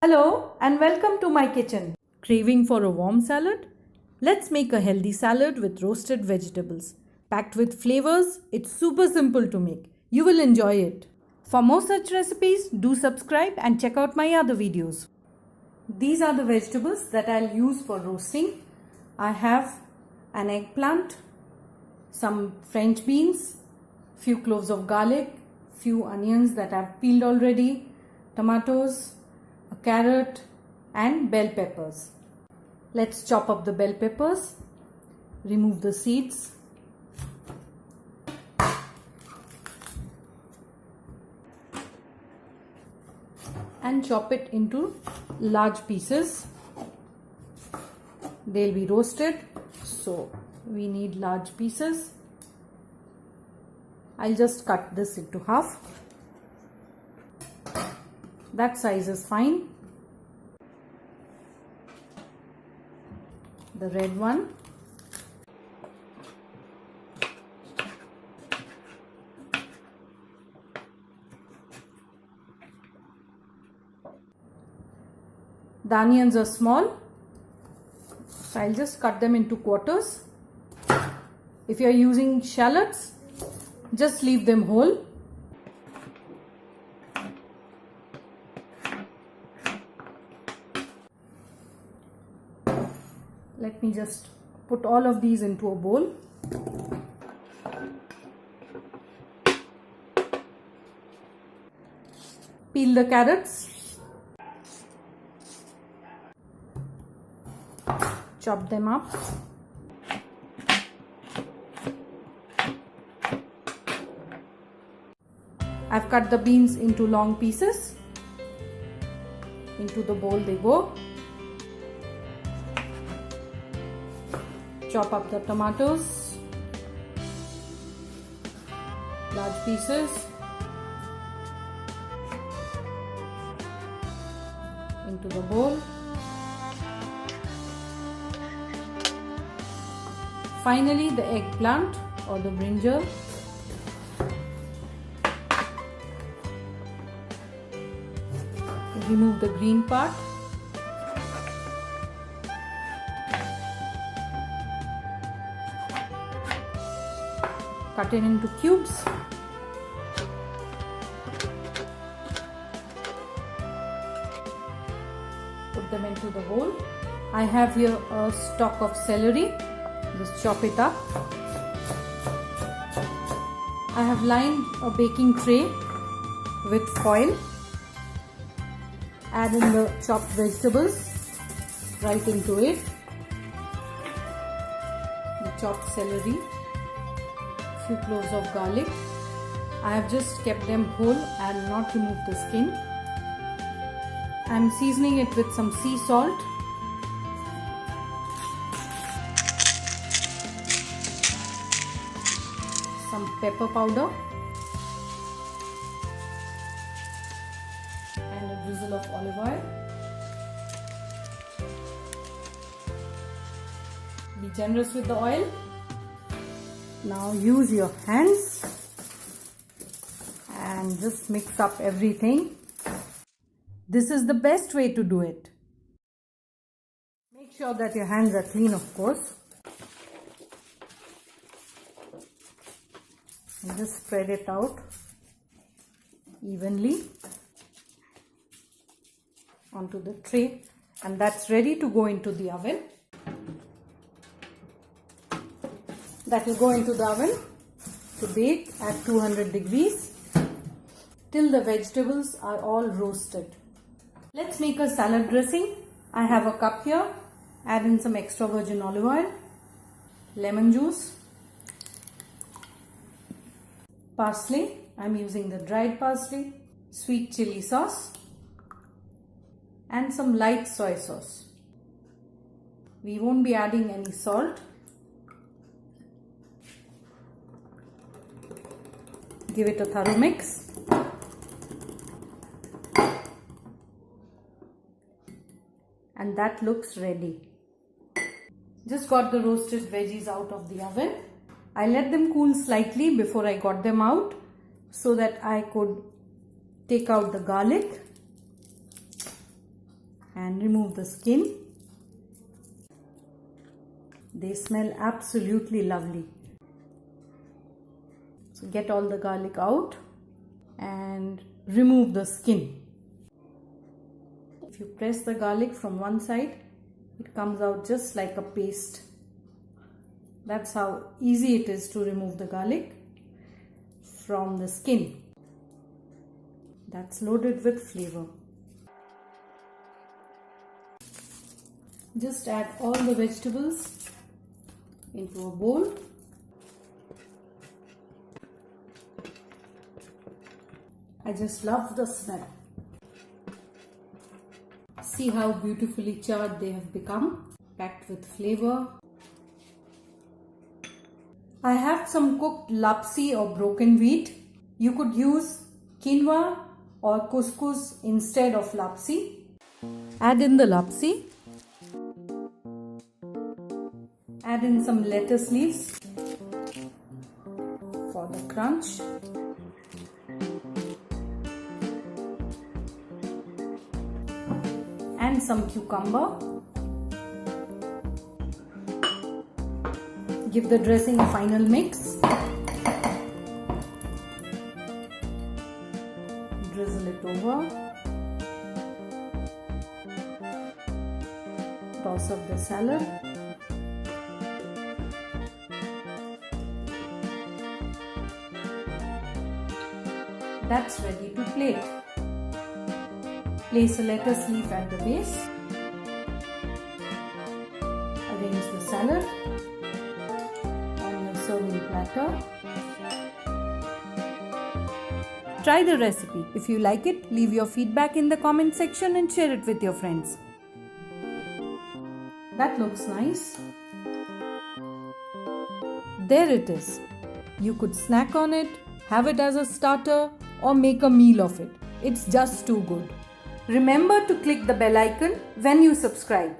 Hello and welcome to my kitchen. Craving for a warm salad? Let's make a healthy salad with roasted vegetables. Packed with flavors, it's super simple to make. You will enjoy it. For more such recipes, do subscribe and check out my other videos. These are the vegetables that I'll use for roasting. I have an eggplant, some French beans, few cloves of garlic, few onions that I've peeled already, tomatoes, a carrot and bell peppers. Let's chop up the bell peppers, remove the seeds, and chop it into large pieces. They'll be roasted, so we need large pieces. I'll just cut this into half. That size is fine. The red one. The onions are small, so I'll just cut them into quarters. If you are using shallots, just leave them whole. Let me just put all of these into a bowl. Peel the carrots. Chop them up. I've cut the beans into long pieces. Into the bowl they go. Chop up the tomatoes, large pieces, into the bowl. Finally, the eggplant or the brinjal. Remove the green part. Cut it into cubes. Put them into the bowl. I have here a stalk of celery. Just chop it up. I have lined a baking tray with foil. Add in the chopped vegetables right into it. The chopped celery. Few cloves of garlic. I have just kept them whole and not removed the skin. I am seasoning it with some sea salt, some pepper powder and a drizzle of olive oil. Be generous with the oil. Now use your hands and just mix up everything. This is the best way to do it. Make sure that your hands are clean, of course. And just spread it out evenly onto the tray, and that's ready to go into the oven. That will go into the oven to bake at 200 degrees till the vegetables are all roasted. Let's make a salad dressing. I have a cup here. Add in some extra virgin olive oil, lemon juice, parsley. I'm using the dried parsley, sweet chili sauce and some light soy sauce. We won't be adding any salt. Give it a thorough mix. And that looks ready. Just got the roasted veggies out of the oven. I let them cool slightly before I got them out so that I could take out the garlic and remove the skin. They smell absolutely lovely. So get all the garlic out and remove the skin. If you press the garlic from one side, it comes out just like a paste. That's how easy it is to remove the garlic from the skin. That's loaded with flavor. Just add all the vegetables into a bowl. I just love the smell. See how beautifully charred they have become, packed with flavor. I have some cooked lapsi or broken wheat. You could use quinoa or couscous instead of lapsi. Add in the lapsi. Add in some lettuce leaves for the crunch. And some cucumber. Give the dressing a final mix. Drizzle it over. Toss up the salad. That's ready to plate. Place a lettuce leaf at the base. Arrange the salad on your serving platter. Try the recipe. If you like it, leave your feedback in the comment section and share it with your friends. That looks nice. There it is. You could snack on it, have it as a starter, or make a meal of it. It's just too good. Remember to click the bell icon when you subscribe.